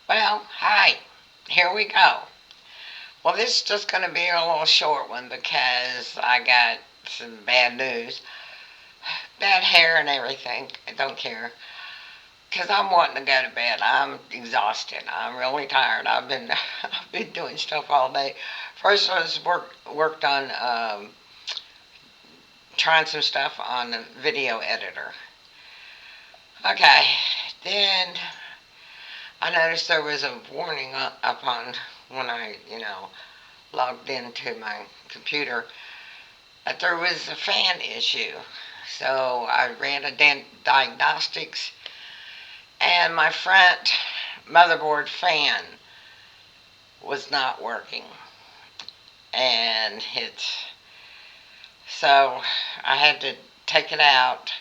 Well, hi. Here we go. Well, this is just going to be a little short one because I got some bad news. Bad hair and everything. I don't care. Because I'm wanting to go to bed. I'm exhausted. I'm really tired. I've been doing stuff all day. First, I was worked on trying some stuff on the video editor. Okay. Then I noticed there was a warning up on when I logged into my computer that there was a fan issue. So I ran a diagnostics, and my front motherboard fan was not working. And so I had to take it out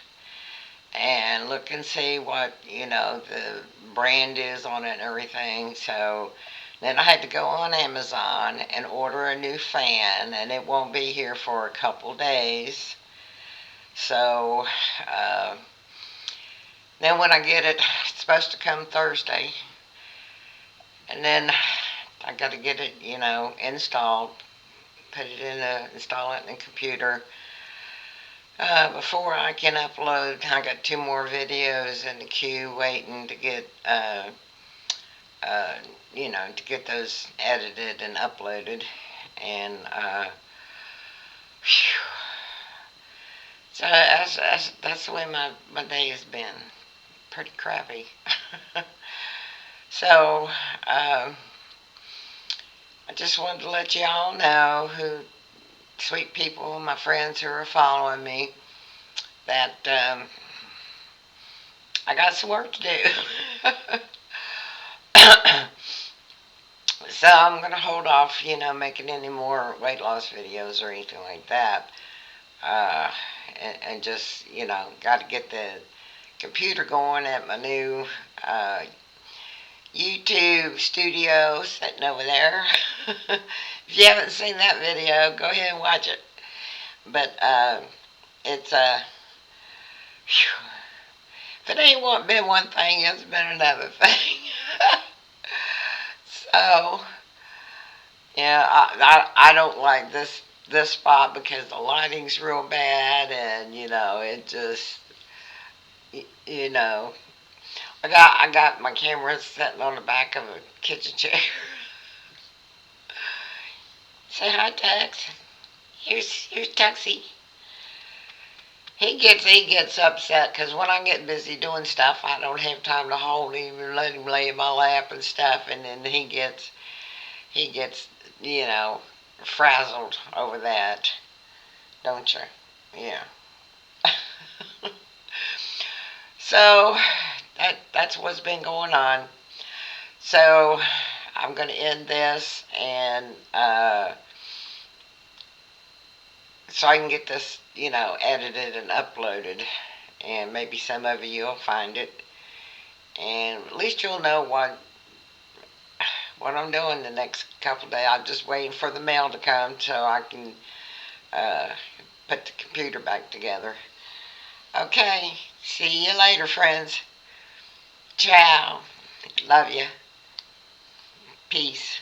and look and see what the brand is on it and everything. So then I had to go on Amazon and order a new fan, and it won't be here for a couple days. So uh, then when I get it, it's supposed to come Thursday, and then I got to get it installed, install it in the computer. Before I can upload, I got two more videos in the queue waiting to get, uh, to get those edited and uploaded. And so that's the way my day has been. Pretty crappy. So, I just wanted to let y'all know, sweet people, my friends who are following me, that I got some work to do. So I'm going to hold off, making any more weight loss videos or anything like that. Uh, and just, got to get the computer going at my new YouTube studio sitting over there. If you haven't seen that video, go ahead and watch it. But it's if it ain't been one thing, it's been another thing. So yeah, I don't like this spot because the lighting's real bad, and it just you know I got my camera sitting on the back of a kitchen chair. Say hi, Tex. Here's Texie. He gets upset because when I get busy doing stuff, I don't have time to hold him and let him lay in my lap and stuff, and then he gets frazzled over that, don't you? Yeah. So that's what's been going on. So I'm gonna end this, and so I can get this edited and uploaded, and maybe some of you will find it, and at least you'll know what I'm doing the next couple of days. I'm just waiting for the mail to come so I can uh, put the computer back together. Okay, see you later, friends. Ciao. Love you. Peace.